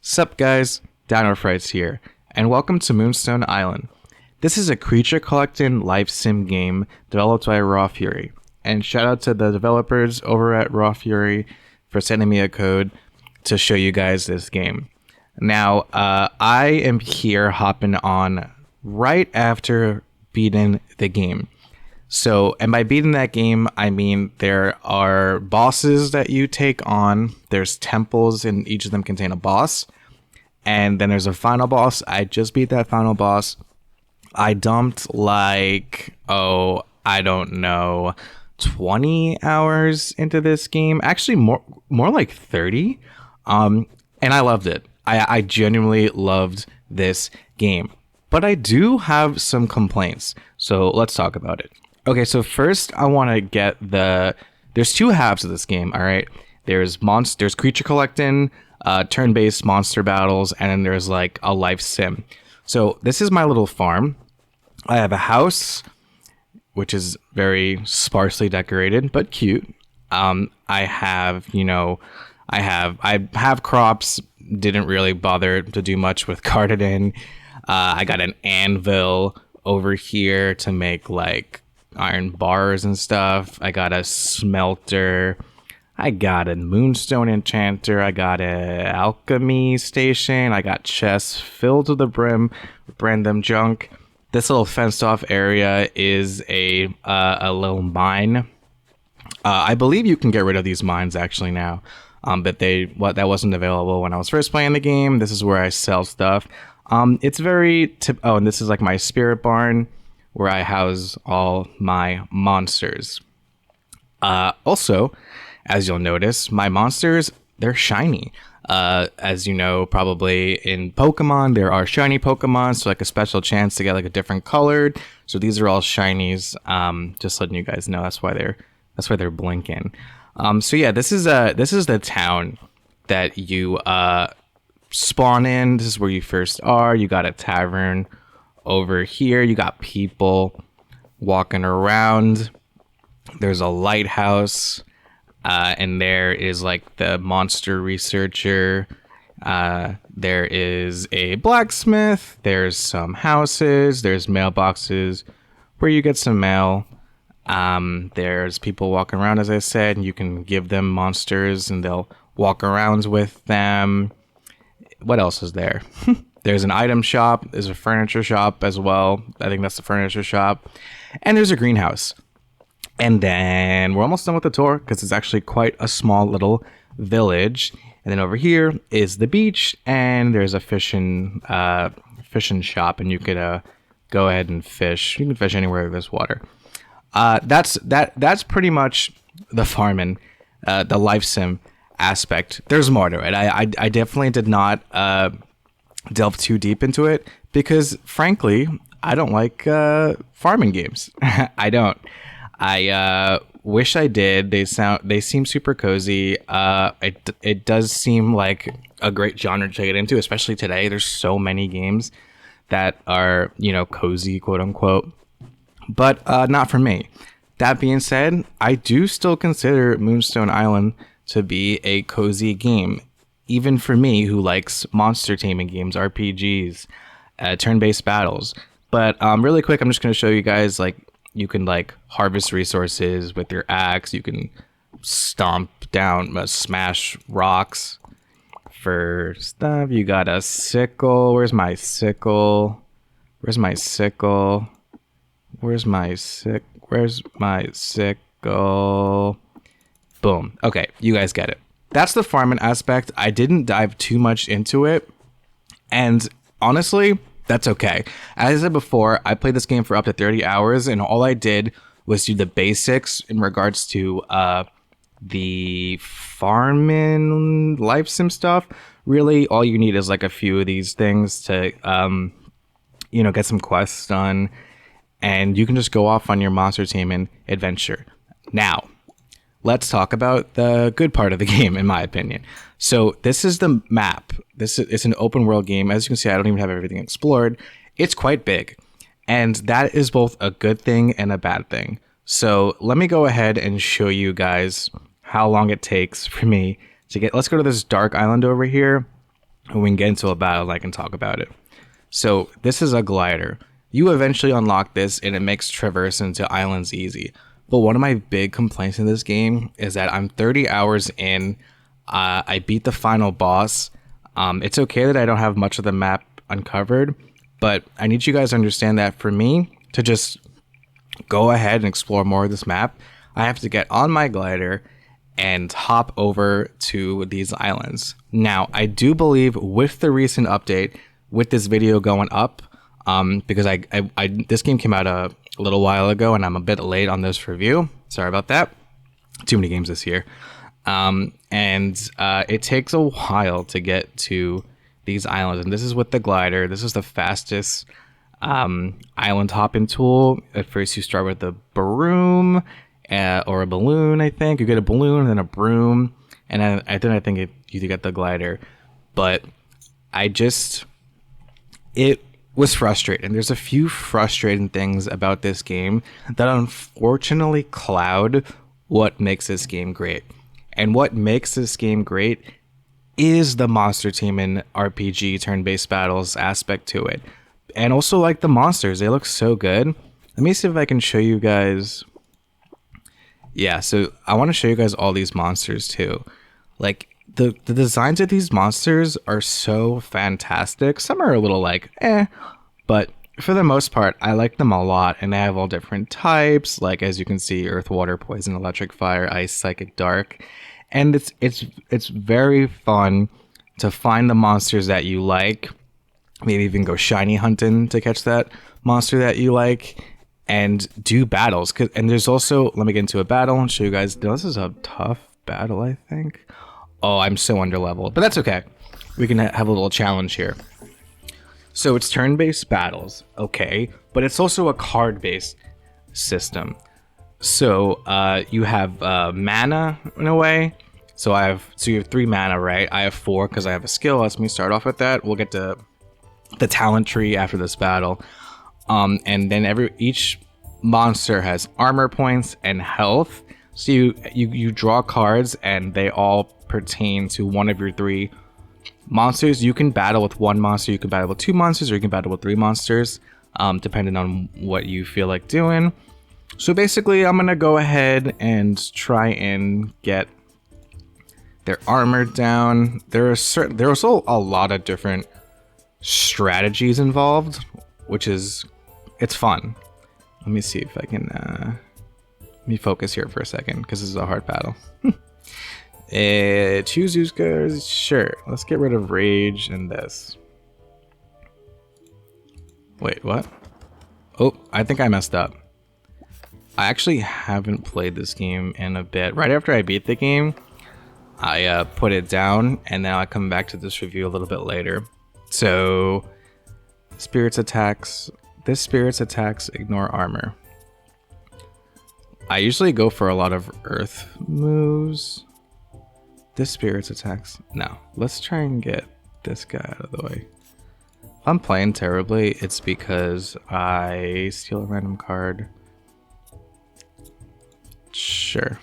Sup guys, dinofries here, and welcome to Moonstone Island. This is a creature collecting life sim game developed by Raw Fury, and shout out to the developers over at Raw Fury for sending me a code to show you guys this game. Now, I am here hopping on right after beating the game. So, and by beating that game, I mean there are bosses that you take on. There's temples, and each of them contain a boss. And then there's a final boss. I just beat that final boss. I dumped like, I don't know, 20 hours into this game. Actually, more like 30. And I loved it. I genuinely loved this game. But I do have some complaints. So let's talk about it. Okay, so first I want to get there's two halves of this game, all right? There's creature collecting, turn-based monster battles, and then there's like a life sim. So this is my little farm. I have a house, which is very sparsely decorated, but cute. I have crops, didn't really bother to do much with gardening. I got an anvil over here to make like iron bars and stuff. I got a smelter. I got a moonstone enchanter. I got a alchemy station. I got chests filled to the brim with random junk. This little fenced off area is a little mine. I believe you can get rid of these mines actually now. But that wasn't available when I was first playing the game. This is where I sell stuff. It's very and this is like my spirit barn, where I house all my monsters. Also, as you'll notice, my monsters, they're shiny. As you know, probably in Pokemon, there are shiny Pokemon, so like a special chance to get like a different colored. So these are all shinies. Just letting you guys know that's why they're blinking. So yeah, this is the town that you spawn in. This is where you first are. You got a tavern over here. You got people walking around. There's a lighthouse, and there is like the monster researcher. There is a blacksmith. There's some houses. There's mailboxes where you get some mail. There's people walking around, as I said, and you can give them monsters and they'll walk around with them. What else is there? There's an item shop. There's a furniture shop as well. I think that's the furniture shop. And there's a greenhouse. And then we're almost done with the tour because it's actually quite a small little village. And then over here is the beach, and there's a fishing shop, and you could go ahead and fish. You can fish anywhere there's water. That's pretty much the farming, the life sim aspect. There's more to it. I definitely did not delve too deep into it because, frankly, I don't like farming games. I don't. I wish I did. They seem super cozy. It does seem like a great genre to get into, especially today. There's so many games that are, cozy, quote unquote, but not for me. That being said, I do still consider Moonstone Island to be a cozy game, even for me who likes monster taming games, RPGs, turn-based battles. But really quick, I'm just going to show you guys, like, you can like harvest resources with your axe. You can stomp down, smash rocks for stuff. You got a sickle. Where's my sickle? Where's my sickle? Where's my sickle? Boom. Okay, you guys get it. That's the farming aspect. I didn't dive too much into it, and honestly, that's okay. As I said before, I played this game for up to 30 hours, and all I did was do the basics in regards to the farming life sim stuff. Really, all you need is like a few of these things to, get some quests done, and you can just go off on your monster taming adventure. Now, let's talk about the good part of the game, in my opinion. So this is the map. It's an open world game. As you can see, I don't even have everything explored. It's quite big. And that is both a good thing and a bad thing. So let me go ahead and show you guys how long it takes for me to get... Let's go to this dark island over here. when we can get into a battle, I can talk about it. So this is a glider. You eventually unlock this and it makes traverse into islands easy. But one of my big complaints in this game is that I'm 30 hours in. I beat the final boss. It's okay that I don't have much of the map uncovered, but I need you guys to understand that for me to just go ahead and explore more of this map, I have to get on my glider and hop over to these islands. Now, I do believe with the recent update, with this video going up, because I this game came out a little while ago and I'm a bit late on this review. Sorry about that. Too many games this year. It takes a while to get to these islands, and this is with the glider. This is the fastest island hopping tool. At first you start with a broom or a balloon. I think you get a balloon and then a broom, and I think you get the glider. But it was frustrating. There's a few frustrating things about this game that unfortunately cloud what makes this game great. And what makes this game great is the monster taming RPG turn-based battles aspect to it. And also like the monsters, they look so good. Let me see if I can show you guys. Yeah, so I want to show you guys all these monsters too. Like the designs of these monsters are so fantastic. Some are a little like but for the most part, I like them a lot, and they have all different types, like as you can see, earth, water, poison, electric, fire, ice, psychic, dark. And it's very fun to find the monsters that you like, maybe even go shiny hunting to catch that monster that you like, and do battles. And there's also, let me get into a battle and show you guys. This is a tough battle, I think. Oh, I'm so underleveled, but that's okay. We can have a little challenge here. So it's turn-based battles, okay, but it's also a card-based system. So you have mana in a way. So you have 3 mana, right? I have 4 because I have a skill. Let me start off with that. We'll get to the talent tree after this battle. And then each monster has armor points and health. So you draw cards, and they all pertain to one of your 3 monsters. You can battle with 1 monster, you can battle with 2 monsters, or you can battle with 3 monsters, depending on what you feel like doing. So basically, I'm gonna go ahead and try and get their armor down. There's also a lot of different strategies involved, it's fun. Let me see if I can let me focus here for a second, because this is a hard battle. Choose Uzkars. Sure, let's get rid of rage and this. Wait, what? Oh, I think I messed up. I actually haven't played this game in a bit. Right after I beat the game, I put it down, and then I'll come back to this review a little bit later. So, spirits attacks. This spirits attacks ignore armor. I usually go for a lot of earth moves. This spirits attacks. No, let's try and get this guy out of the way. If I'm playing terribly, it's because I steal a random card. Sure.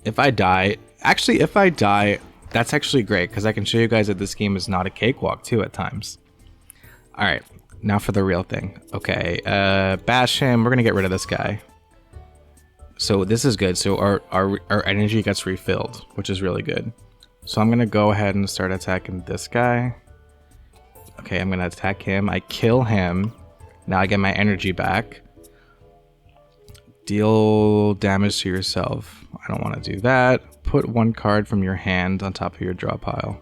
If I die, that's actually great, because I can show you guys that this game is not a cakewalk too at times. All right, now for the real thing. Okay, bash him. We're gonna get rid of this guy. So this is good. So our energy gets refilled, which is really good. So I'm gonna go ahead and start attacking this guy. Okay, I'm gonna attack him. I kill him. Now I get my energy back. Deal damage to yourself. I don't want to do that. Put 1 card from your hand on top of your draw pile.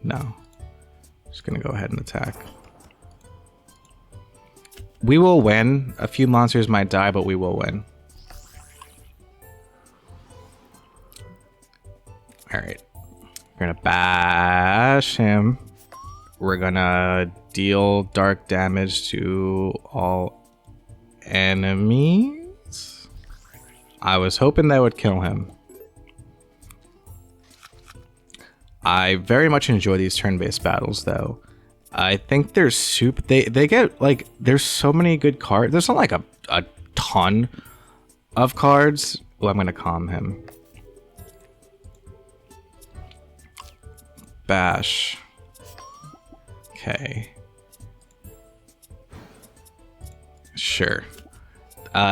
No. Just gonna go ahead and attack. We will win. A few monsters might die, but we will win. Alright. We're gonna bash him. We're gonna deal dark damage to all enemies. I was hoping that would kill him. I very much enjoy these turn-based battles, though. I think they're they get, like, there's so many good cards. There's not like a ton of cards. Oh, I'm gonna calm him. bash. Okay. Sure.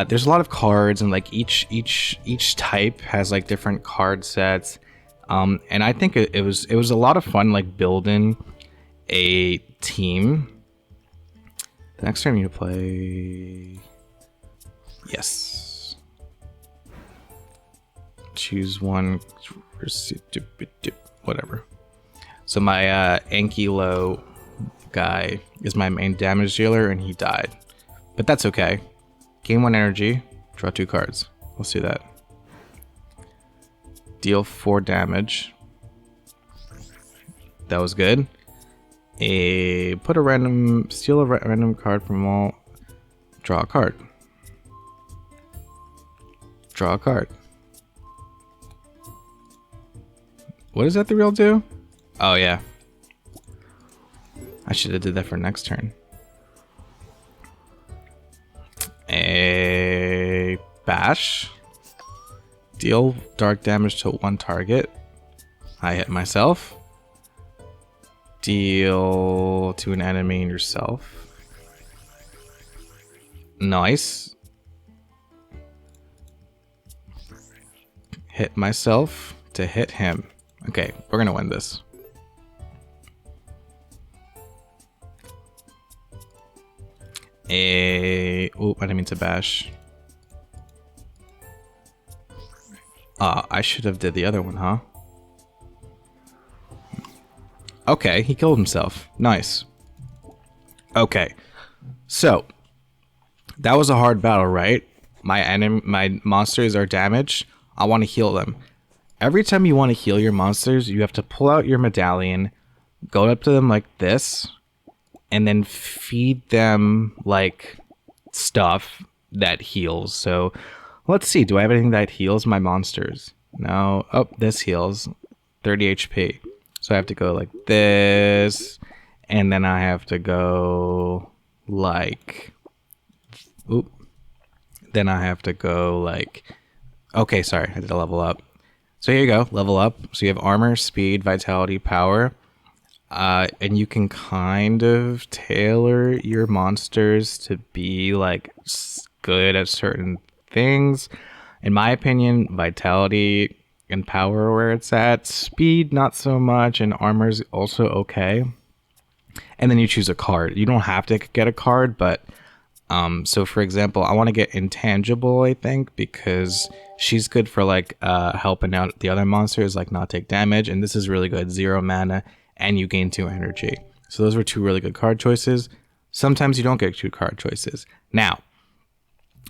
There's a lot of cards, and like each type has like different card sets. And I think it was a lot of fun, like building a team. The next time you play, yes. Choose one, whatever. So my Ankilo guy is my main damage dealer, and he died, but that's okay. Gain 1 energy, draw 2 cards. We'll see that. Deal 4 damage. That was good. Steal a random card from all. Draw a card. Draw a card. What does Ethereal do? Oh yeah. I should have did that for next turn. A bash. Deal dark damage to 1 target. I hit myself. Deal to an enemy and yourself. Nice. Hit myself to hit him. Okay, we're gonna win this. Oh, I didn't mean to bash. I should have did the other one, huh? Okay, he killed himself. Nice. Okay, so that was a hard battle, right? My monsters are damaged. I want to heal them. Every time you want to heal your monsters, you have to pull out your medallion, go up to them like this, and then feed them like stuff that heals. So let's see, do I have anything that heals my monsters? No. Oh, this heals 30 HP. So I have to go like this, and then I have to go like, oop. Then I have to go like, okay, sorry, I did a level up. So here you go, level up. So you have armor, speed, vitality, power. And you can kind of tailor your monsters to be like good at certain things. In my opinion, vitality and power where it's at. Speed, not so much, and armor's also okay. And then you choose a card. You don't have to get a card, but so for example, I want to get intangible, I think, because she's good for like helping out the other monsters, like not take damage, and this is really good, 0 mana, and you gain 2 energy. So those were 2 really good card choices. Sometimes you don't get 2 card choices. Now,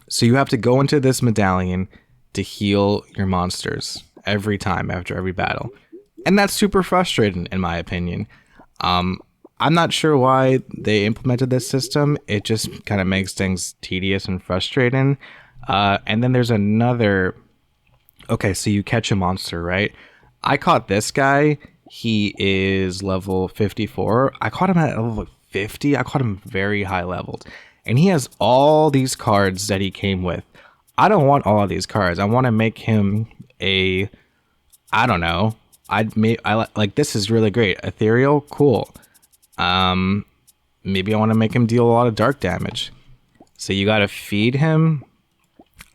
so you have to go into this medallion to heal your monsters every time after every battle. And that's super frustrating in my opinion. I'm not sure why they implemented this system. It just kind of makes things tedious and frustrating. And then there's another... Okay, so you catch a monster, right? I caught this guy. He is level 54. I caught him at level 50. I caught him very high leveled. And he has all these cards that he came with. I don't want all of these cards. I want to make him a... I don't know. I like this is really great. Ethereal, cool. Maybe I want to make him deal a lot of dark damage. So you got to feed him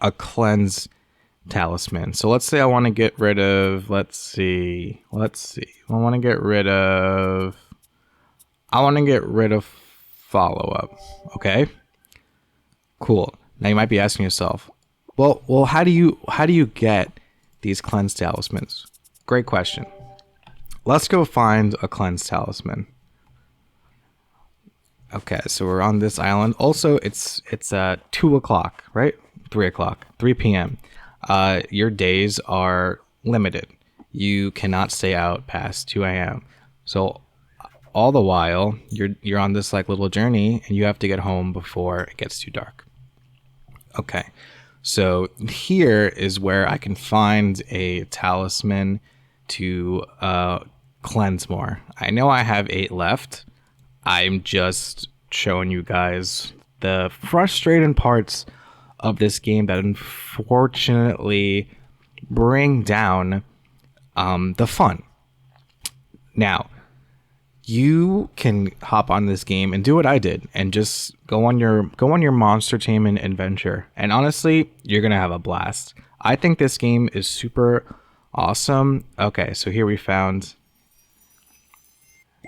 a cleanse talisman. So let's say I want to get rid of, let's see. I want to get rid of follow up. Okay. Cool. Now you might be asking yourself, well, how do you get these cleanse talismans? Great question. Let's go find a cleanse talisman. Okay, so we're on this island. Also, it's 2 o'clock, right? 3 o'clock, 3 p.m. Your days are limited. You cannot stay out past 2 a.m. So all the while, you're on this like little journey, and you have to get home before it gets too dark. Okay, so here is where I can find a talisman to cleanse more. I know I have 8 left. I'm just showing you guys the frustrating parts of this game that unfortunately bring down the fun. Now, you can hop on this game and do what I did and just go on your monster taming adventure. And honestly, you're gonna have a blast. I think this game is super awesome. Okay, so here we found.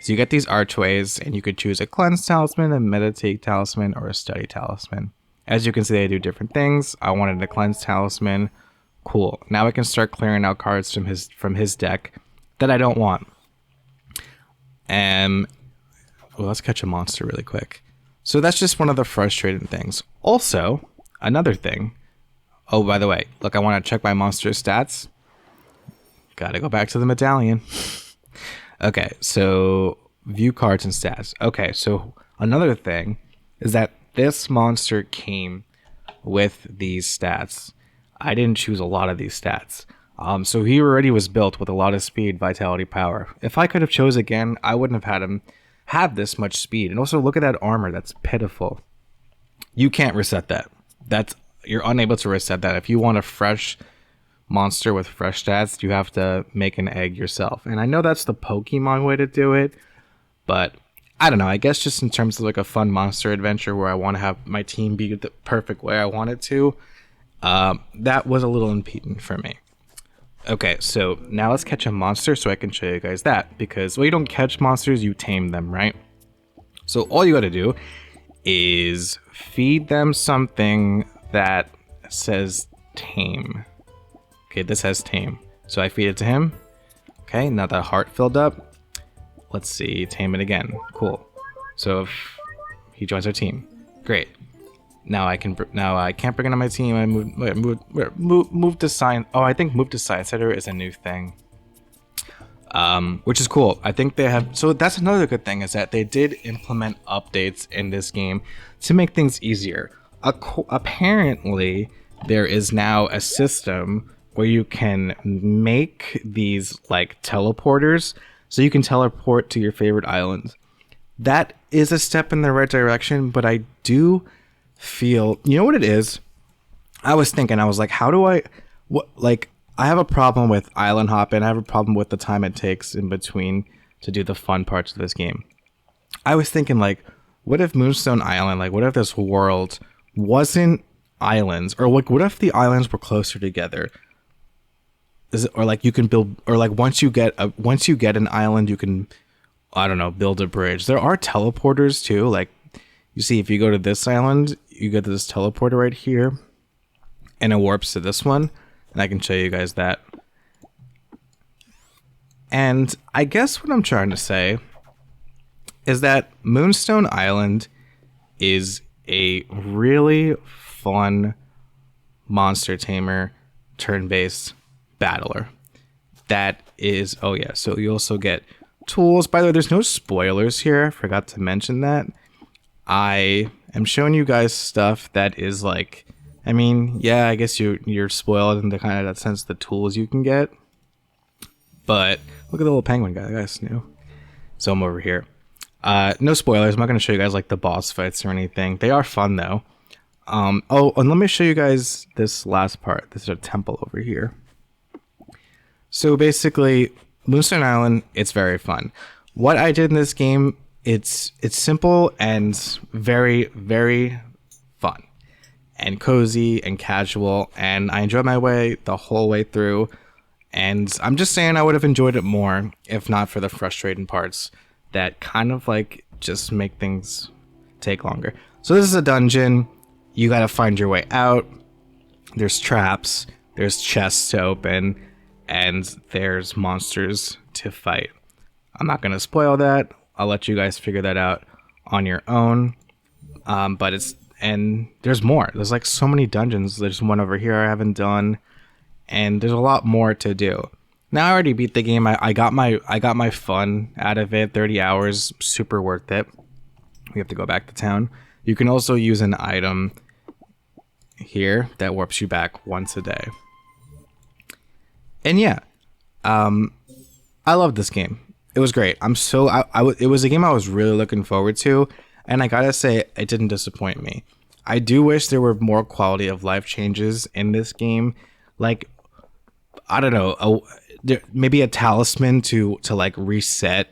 So you get these archways, and you could choose a cleanse talisman, a meditate talisman, or a study talisman. As you can see, they do different things. I wanted a cleanse talisman. Cool. Now I can start clearing out cards from his deck that I don't want. And well, let's catch a monster really quick. So that's just one of the frustrating things. Also, another thing. Oh, by the way, look, I want to check my monster stats. Gotta go back to the medallion. Okay, so view cards and stats. Okay, so another thing is that this monster came with these stats. I didn't choose a lot of these stats. So he already was built with a lot of speed, vitality, power. If I could have chose again, I wouldn't have had him have this much speed. And also look at that armor, that's pitiful. You can't reset that. You're unable to reset that. If you want a fresh monster with fresh stats, you have to make an egg yourself. And I know that's the Pokemon way to do it, but I don't know. I guess just in terms of like a fun monster adventure where I want to have my team be the perfect way I want it to, that was a little impeding for me. Okay, so now let's catch a monster so I can show you guys that. Because, well, you don't catch monsters, you tame them, right? So all you gotta do is feed them something that says tame. Okay, this has tame. So I feed it to him. Okay, now that heart filled up. Let's see, tame it again. Cool. So if he joins our team. Great. Now I can't bring it on my team. I move to sign. Oh, I think move to side setter is a new thing. Which is cool. I think they have. So that's another good thing is that they did implement updates in this game to make things easier. Apparently, there is now a system where you can make these like teleporters, so you can teleport to your favorite island. That is a step in the right direction, but I do feel, you know what it is? I was thinking, I was like, I have a problem with island hopping. I have a problem with the time it takes in between to do the fun parts of this game. I was thinking, like, what if Moonstone Island, like, what if this world wasn't islands? Or, like, what if the islands were closer together? Or, like, you can build, or, like, once you get an island, you can, I don't know, build a bridge. There are teleporters, too. Like, you see, if you go to this island, you get this teleporter right here, and it warps to this one. And I can show you guys that. And I guess what I'm trying to say is that Moonstone Island is a really fun monster tamer turn-based battler. That is, oh yeah, so you also get tools. By the way, there's no spoilers here. I forgot to mention that. I am showing you guys stuff that is like, I mean, yeah, I guess you're spoiled in the kind of that sense, the tools you can get. But look at the little penguin guy. That guy's new. So I'm over here. No spoilers. I'm not going to show you guys like the boss fights or anything. They are fun though. Oh, and let me show you guys this last part. This is a temple over here. So basically, Moonstone Island, it's very fun. What I did in this game, it's simple and very, very fun and cozy and casual, and I enjoyed my way the whole way through. And I'm just saying I would have enjoyed it more if not for the frustrating parts that kind of like just make things take longer. So this is a dungeon. You got to find your way out. There's traps, there's chests to open, and there's monsters to fight. I'm not going to spoil that. I'll let you guys figure that out on your own. And there's more. There's like so many dungeons. There's one over here I haven't done, and there's a lot more to do. Now I already beat the game. I got my fun out of it. 30 hours, super worth it. We have to go back to town. You can also use an item here that warps you back once a day. And yeah, I love this game. It was great. It was a game I was really looking forward to, and I gotta say, it didn't disappoint me. I do wish there were more quality of life changes in this game. Like, I don't know, maybe a talisman to like reset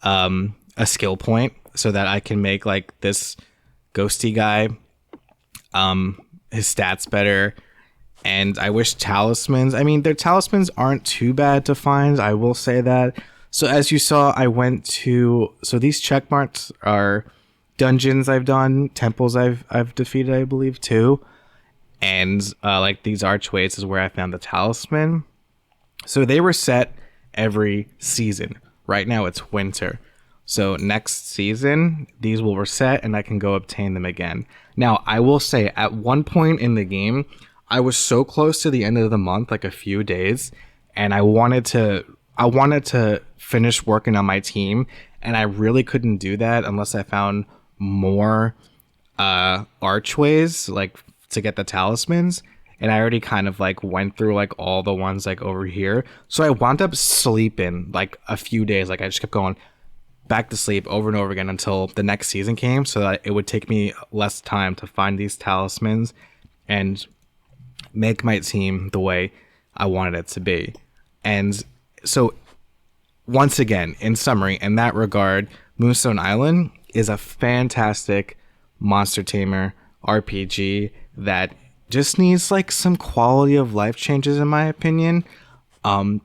a skill point so that I can make like this ghosty guy his stats better. And I wish talismans, I mean, their talismans aren't too bad to find, I will say that. So as you saw, I went to, so these check marks are dungeons I've done, temples I've defeated, I believe, too. And like these archways is where I found the talisman. So they were set every season. Right now it's winter. So next season, these will reset and I can go obtain them again. Now, I will say at one point in the game, I was so close to the end of the month, like a few days, and I wanted to finish working on my team, and I really couldn't do that unless I found more archways like to get the talismans. And I already kind of like went through like all the ones like over here. So I wound up sleeping like a few days. Like I just kept going back to sleep over and over again until the next season came, so that it would take me less time to find these talismans and make my team the way I wanted it to be. And so once again, in summary, in that regard, Moonstone Island is a fantastic monster tamer RPG that just needs like some quality of life changes, in my opinion,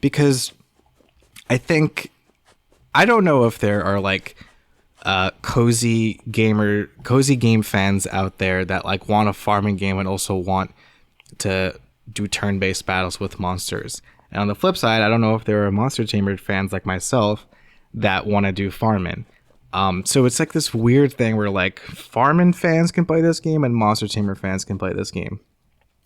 because I don't know if there are like cozy game fans out there that like want a farming game and also want to do turn-based battles with monsters. And on the flip side, I don't know if there are monster tamer fans like myself that want to do farming. So it's like this weird thing where like farming fans can play this game and monster tamer fans can play this game.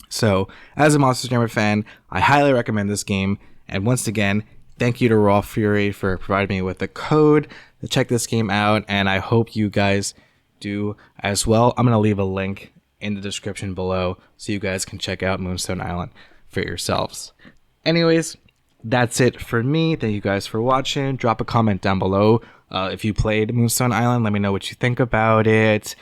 So as a monster tamer fan, I highly recommend this game. And once again, thank you to Raw Fury for providing me with the code to check this game out. And I hope you guys do as well. I'm going to leave a link in the description below so you guys can check out Moonstone Island for yourselves. Anyways, that's it for me. Thank you guys for watching. Drop a comment down below if you played Moonstone Island. Let me know what you think about it.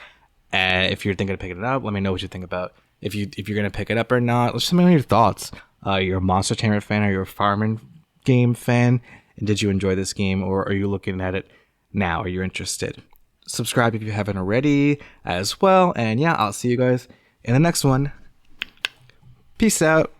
If you're thinking of picking it up, let me know what you think about if you're gonna pick it up or not. Let me know your thoughts. You're a monster tamer fan, or you're a farming game fan, and did you enjoy this game, or are you looking at it now? Are you interested? Subscribe if you haven't already as well. And yeah, I'll see you guys in the next one. Peace out.